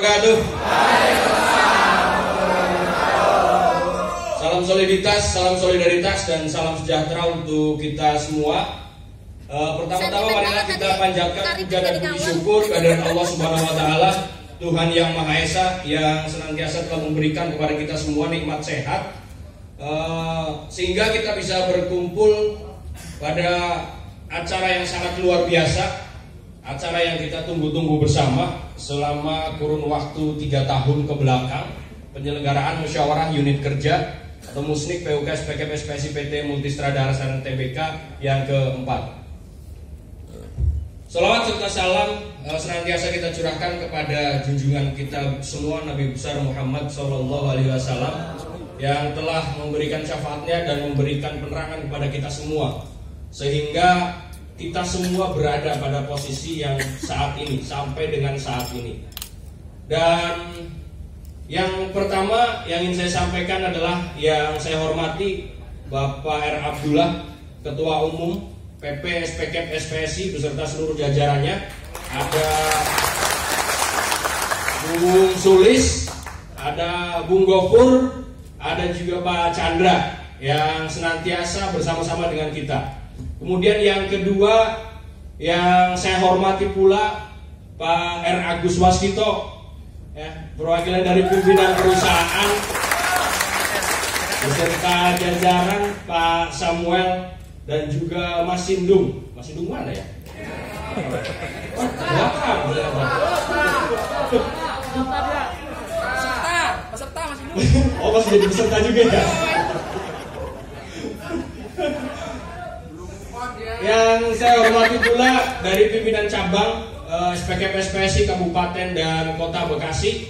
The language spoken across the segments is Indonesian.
wabarakatuh. Salam soliditas, salam solidaritas, dan salam sejahtera untuk kita semua. Pertama-tama marilah kita panjatkan puja dan puji syukur kehadirat Allah Subhanahu wa taala, Tuhan yang Maha Esa yang senantiasa telah memberikan kepada kita semua nikmat sehat, sehingga kita bisa berkumpul pada acara yang sangat luar biasa, acara yang kita tunggu-tunggu bersama selama kurun waktu 3 tahun ke belakang, penyelenggaraan musyawarah unit kerja atau Musnik PUK SPKP SPSI PT Multistradara Sarana Tbk yang keempat. Salawat serta salam senantiasa kita curahkan kepada junjungan kita semua Nabi besar Muhammad SAW yang telah memberikan syafaatnya dan memberikan penerangan kepada kita semua, sehingga kita semua berada pada posisi yang saat ini, sampai dengan saat ini. Dan yang pertama yang ingin saya sampaikan adalah yang saya hormati Bapak R. Abdullah, Ketua Umum PP SPKP SPSI beserta seluruh jajarannya. Ada Bung Sulis, ada Bung Gofur, ada juga Pak Chandra yang senantiasa bersama-sama dengan kita. Kemudian yang kedua yang saya hormati pula Pak R. Agus Waskito, ya, perwakilan dari pimpinan perusahaan beserta jajaran Pak Samuel dan juga Mas Sindung. Mas Sindung mana ya? Peserta Mas Sindung. Oh, masih jadi peserta juga ya? Yang saya hormati pula dari pimpinan cabang SPKP SPSI Kabupaten dan Kota Bekasi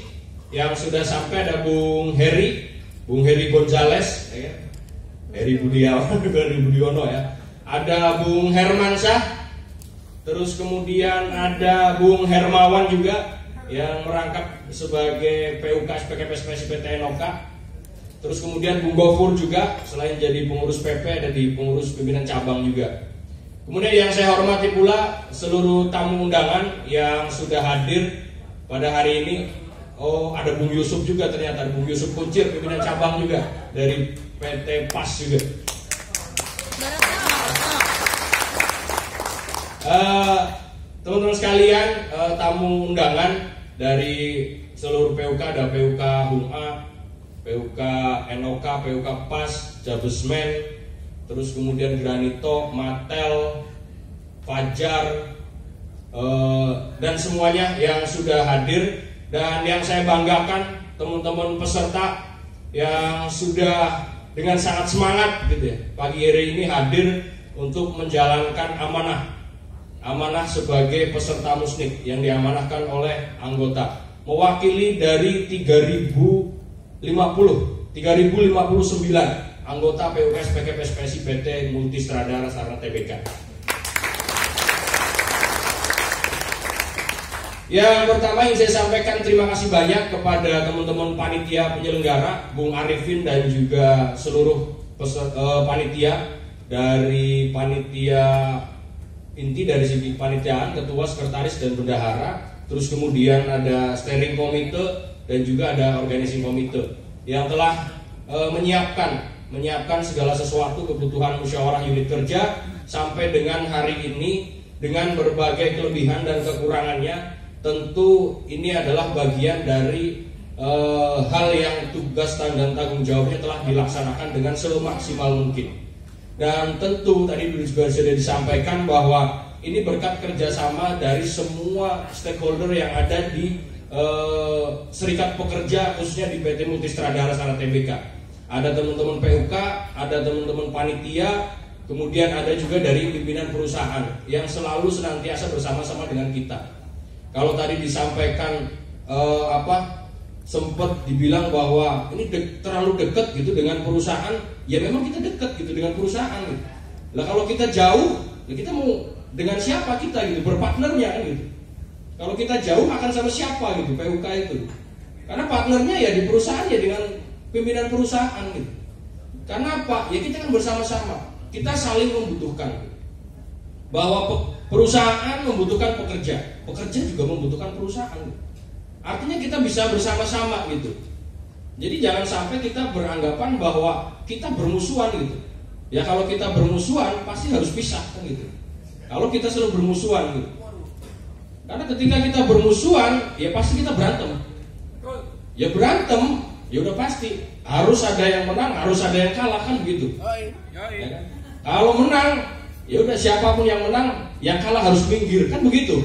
yang sudah sampai, ada Bung Heri Gonzales, ya. Heri Budiono ya. Ada Bung Hermansyah, terus kemudian ada Bung Hermawan juga yang merangkap sebagai PUK SPKP SPSI PT NOK. Terus kemudian Bung Gofur juga selain jadi pengurus PP ada di pengurus pimpinan cabang juga. Kemudian yang saya hormati pula seluruh tamu undangan yang sudah hadir pada hari ini. Oh, ada Bung Yusuf juga, ternyata ada Bung Yusuf Kuncir, pimpinan cabang juga dari PT PAS juga. Teman-teman sekalian, tamu undangan dari seluruh PUK, ada PUK HUMA, PUK NOK, PUK PAS, Jabusmen, terus kemudian Granito, Matel, Fajar, dan semuanya yang sudah hadir. Dan yang saya banggakan teman-teman peserta yang sudah dengan sangat semangat gitu ya, pagi hari ini hadir untuk menjalankan amanah sebagai peserta Musnik yang diamanahkan oleh anggota, mewakili dari 3059 anggota PUK SPKP SPSI PT Multistradara Sarana Tbk. Yang pertama yang saya sampaikan terima kasih banyak kepada teman-teman panitia penyelenggara, Bung Arifin dan juga seluruh panitia dari panitia inti dari segi panitiaan, ketua, sekretaris dan bendahara. Terus kemudian ada steering komite dan juga ada organizing komite yang telah menyiapkan segala sesuatu kebutuhan musyawarah unit kerja sampai dengan hari ini dengan berbagai kelebihan dan kekurangannya. Tentu ini adalah bagian dari hal yang tugas dan tanggung jawabnya telah dilaksanakan dengan semaksimal mungkin. Dan tentu tadi juga sudah disampaikan bahwa ini berkat kerjasama dari semua stakeholder yang ada di serikat pekerja, khususnya di PT Multistradara Sarana Tbk. Ada teman-teman PUK, ada teman-teman panitia, kemudian ada juga dari pimpinan perusahaan yang selalu senantiasa bersama-sama dengan kita. Kalau tadi disampaikan sempat dibilang bahwa ini terlalu dekat gitu dengan perusahaan, ya memang kita dekat gitu dengan perusahaan gitu. Lah kalau kita jauh, ya kita mau dengan siapa kita gitu, berpartnernya kan gitu. Kalau kita jauh akan sama siapa gitu PUK itu. Karena partnernya ya di perusahaan ya dengan pimpinan perusahaan gitu. Karena apa? Ya kita kan bersama-sama, kita saling membutuhkan. Bahwa perusahaan membutuhkan pekerja, pekerja juga membutuhkan perusahaan. Artinya kita bisa bersama-sama gitu. Jadi jangan sampai kita beranggapan bahwa kita bermusuhan gitu. Ya kalau kita bermusuhan pasti harus pisah kan gitu. Kalau kita selalu bermusuhan gitu. Karena ketika kita bermusuhan, ya pasti kita berantem. Ya berantem, ya udah pasti harus ada yang menang, harus ada yang kalah kan begitu. Ya kan? Kalau menang, ya udah siapapun yang menang, yang kalah harus minggir kan begitu.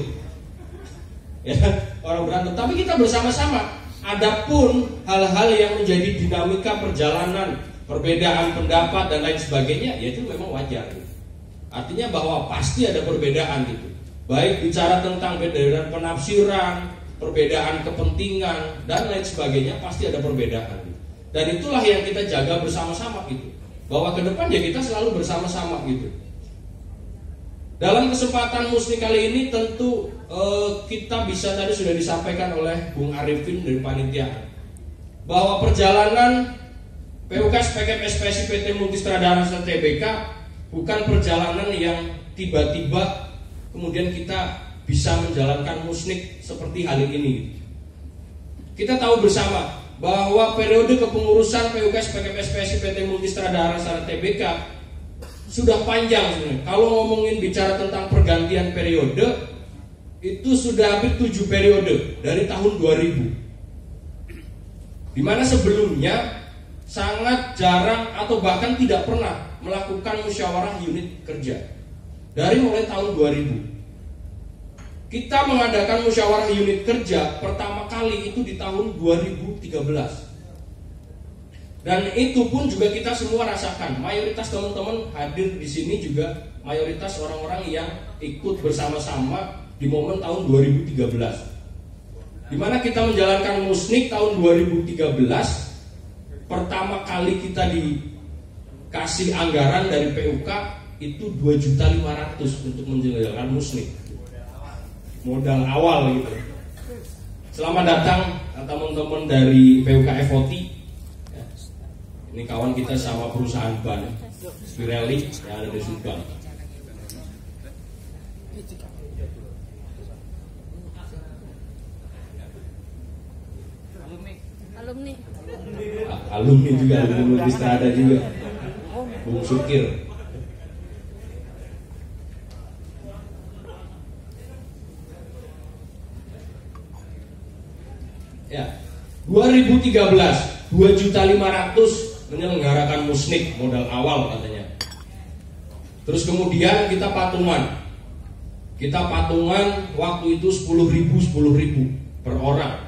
Ya, orang berantem. Tapi kita bersama-sama. Adapun hal-hal yang menjadi dinamika perjalanan, perbedaan pendapat dan lain sebagainya, ya itu memang wajar. Artinya bahwa pasti ada perbedaan gitu. Baik bicara tentang perbedaan penafsiran, perbedaan kepentingan dan lain sebagainya, pasti ada perbedaan. Dan itulah yang kita jaga bersama-sama gitu. Bahwa ke depan ya kita selalu bersama-sama gitu. Dalam kesempatan musik kali ini tentu kita bisa, tadi sudah disampaikan oleh Bung Arifin dari panitia, bahwa perjalanan PUK SPKM SPSI PT Multistradara Tbk bukan perjalanan yang tiba-tiba kemudian kita bisa menjalankan musnik seperti hari ini. Kita tahu bersama bahwa periode kepengurusan PUK SPKM SPSI PT Multistradara Tbk sudah panjang sebenarnya. Kalau ngomongin bicara tentang pergantian periode, itu sudah hampir 7 periode dari tahun 2000. Dimana sebelumnya sangat jarang atau bahkan tidak pernah melakukan musyawarah unit kerja. Dari mulai tahun 2000. Kita mengadakan musyawarah unit kerja pertama kali itu di tahun 2013. Dan itu pun juga kita semua rasakan. Mayoritas teman-teman hadir di sini juga mayoritas orang-orang yang ikut bersama-sama di momen tahun 2013. Dimana kita menjalankan musnik tahun 2013. Pertama kali kita dikasih anggaran dari PUK itu 2.500.000 untuk menjalankan musnik. Modal awal gitu. Selamat datang teman-teman dari PUK FOT. Ini kawan kita sama perusahaan ban Pirelli yang ada di Subang. Alumni juga, alumni Multistrada juga. Bung Sukir. Ya, 2013 2.500.000 menyelenggarakan musnik modal awal katanya. Terus kemudian kita patungan. Kita patungan waktu itu 10.000 per orang.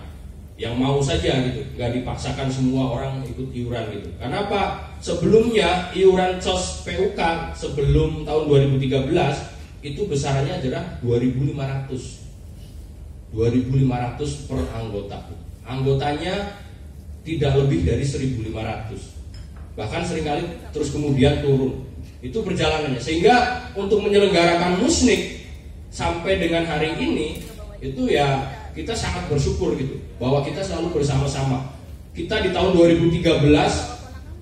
Yang mau saja gitu, nggak dipaksakan semua orang ikut iuran gitu. Kenapa? Sebelumnya iuran COS PUK sebelum tahun 2013 itu besarannya adalah 2.500. 2.500 per anggota. Anggotanya tidak lebih dari 1.500. Bahkan seringkali terus kemudian turun. Itu perjalanannya. Sehingga untuk menyelenggarakan musnik sampai dengan hari ini itu ya kita sangat bersyukur gitu bahwa kita selalu bersama-sama. Kita di tahun 2013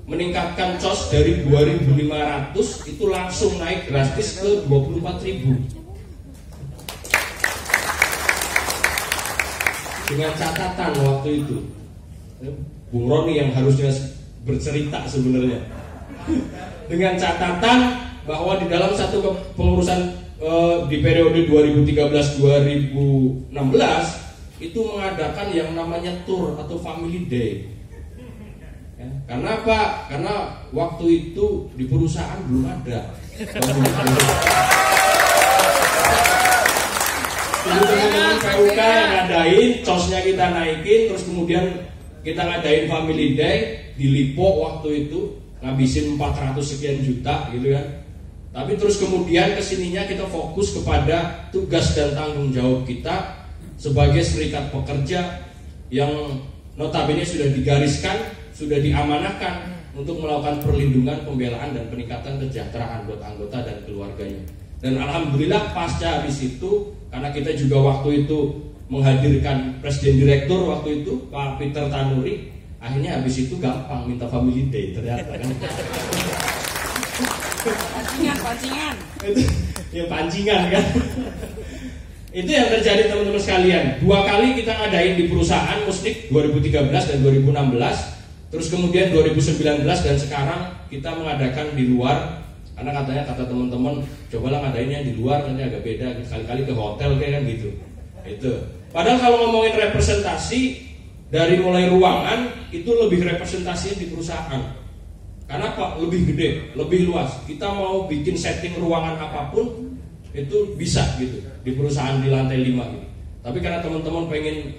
meningkatkan COS dari 2.500 itu langsung naik drastis ke 24.000. Dengan catatan waktu itu Bung Roni yang harusnya bercerita sebenarnya. Dengan catatan bahwa di dalam satu pengurusan di periode 2013-2016 itu mengadakan yang namanya tour atau family day. Ya, karena apa? Karena waktu itu di perusahaan belum ada. Teman-teman PUK yang ngadain, COS-nya kita naikin, terus kemudian kita ngadain family day di Lipo waktu itu ngabisin 400 sekian juta gitu kan. Tapi terus kemudian kesininya kita fokus kepada tugas dan tanggung jawab kita sebagai serikat pekerja yang notabene sudah digariskan, sudah diamanahkan untuk melakukan perlindungan, pembelaan dan peningkatan kesejahteraan buat anggota dan keluarganya. Dan alhamdulillah pasca habis itu, karena kita juga waktu itu menghadirkan presiden direktur waktu itu Pak Peter Tanuri, akhirnya habis itu gampang minta family day ternyata kan. Pancingan. Ya pancingan kan. Itu yang terjadi teman-teman sekalian. 2 kali kita ngadain di perusahaan Musnik 2013 dan 2016. Terus kemudian 2019 dan sekarang kita mengadakan di luar. Karena kata teman-teman, cobalah ngadainnya di luar, nanti agak beda. Kali-kali ke hotel kayak kan gitu. Itu. Padahal kalau ngomongin representasi dari mulai ruangan itu lebih representasinya di perusahaan. Karena apa? Lebih gede, lebih luas. Kita mau bikin setting ruangan apapun itu bisa gitu di perusahaan di lantai 5 gitu. Tapi karena teman-teman pengen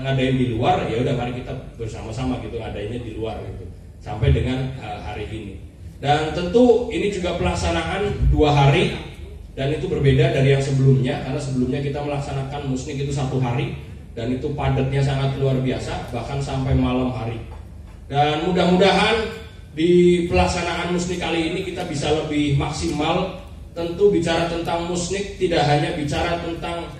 ngadain di luar, ya udah mari kita bersama-sama gitu ngadainnya di luar gitu. Sampai dengan hari ini. Dan tentu ini juga pelaksanaan 2 hari dan itu berbeda dari yang sebelumnya karena sebelumnya kita melaksanakan Musnik itu 1 hari dan itu padatnya sangat luar biasa bahkan sampai malam hari. Dan mudah-mudahan di pelaksanaan Musnik kali ini kita bisa lebih maksimal. Tentu bicara tentang Musnik tidak hanya bicara tentang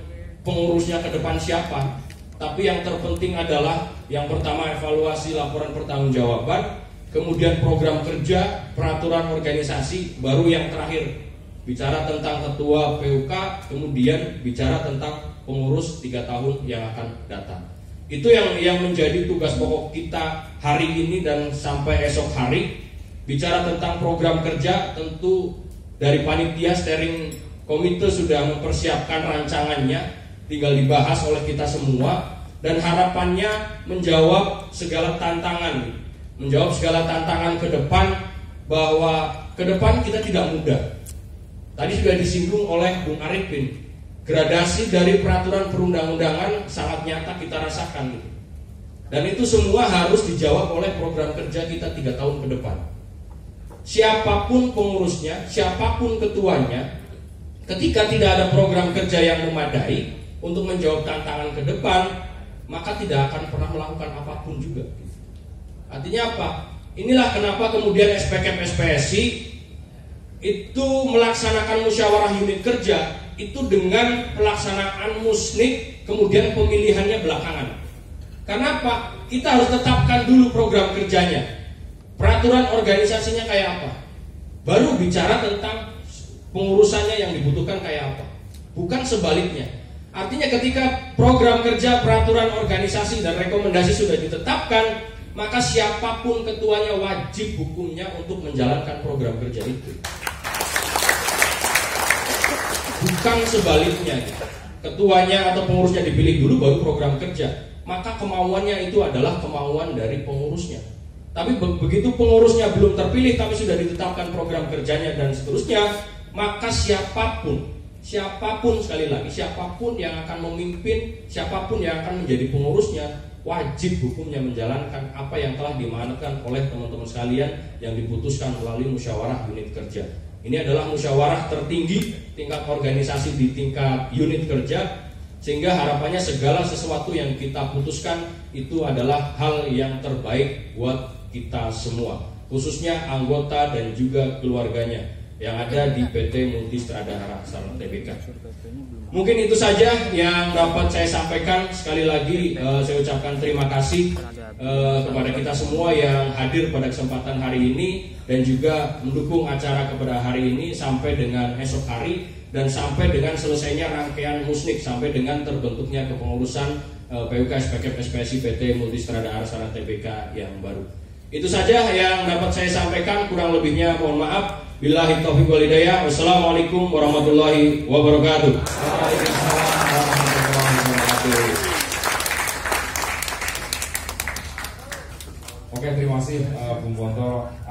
pengurusnya ke depan siapa, tapi yang terpenting adalah yang pertama evaluasi laporan pertanggungjawaban, kemudian program kerja, peraturan organisasi, baru yang terakhir bicara tentang ketua PUK, kemudian bicara tentang pengurus 3 tahun yang akan datang. Itu yang menjadi tugas pokok kita hari ini dan sampai esok hari. Bicara tentang program kerja, tentu dari panitia steering komite sudah mempersiapkan rancangannya, tinggal dibahas oleh kita semua dan harapannya menjawab segala tantangan ke depan, bahwa ke depan kita tidak mudah. Tadi sudah disinggung oleh Bung Arifin, gradasi dari peraturan perundang-undangan sangat nyata kita rasakan gitu. Dan itu semua harus dijawab oleh program kerja kita 3 tahun ke depan. Siapapun pengurusnya, siapapun ketuanya, ketika tidak ada program kerja yang memadai untuk menjawab tantangan ke depan, maka tidak akan pernah melakukan apapun juga. Artinya apa? Inilah kenapa kemudian SPKM-SPSI itu melaksanakan musyawarah unit kerja itu dengan pelaksanaan Musnik, kemudian pemilihannya belakangan. Karena apa? Kita harus tetapkan dulu program kerjanya, peraturan organisasinya kayak apa, baru bicara tentang pengurusannya yang dibutuhkan kayak apa. Bukan sebaliknya. Artinya ketika program kerja, peraturan organisasi dan rekomendasi sudah ditetapkan, maka siapapun ketuanya wajib hukumnya untuk menjalankan program kerja itu. Bukan sebaliknya, ketuanya atau pengurusnya dipilih dulu baru program kerja. Maka kemauannya itu adalah kemauan dari pengurusnya. Tapi begitu pengurusnya belum terpilih tapi sudah ditetapkan program kerjanya dan seterusnya, maka siapapun sekali lagi, siapapun yang akan memimpin, siapapun yang akan menjadi pengurusnya, wajib hukumnya menjalankan apa yang telah diamanatkan oleh teman-teman sekalian yang diputuskan melalui musyawarah unit kerja. Ini adalah musyawarah tertinggi tingkat organisasi di tingkat unit kerja, sehingga harapannya segala sesuatu yang kita putuskan itu adalah hal yang terbaik buat kita semua, khususnya anggota dan juga keluarganya yang ada di PT Multistrada Haraksana Tbk. Mungkin itu saja yang dapat saya sampaikan. Sekali lagi saya ucapkan terima kasih kepada kita semua yang hadir pada kesempatan hari ini dan juga mendukung acara kepada hari ini sampai dengan esok hari dan sampai dengan selesainya rangkaian Musnik, sampai dengan terbentuknya kepengurusan PUK SPKM SPSI PT Multistrada Haraksana Tbk yang baru. Itu saja yang dapat saya sampaikan, kurang lebihnya mohon maaf. Billahi taufiq wal hidayah. Wassalamualaikum warahmatullahi wabarakatuh. Waalaikumsalam warahmatullahi wabarakatuh. Oke, terima kasih Bung Bonto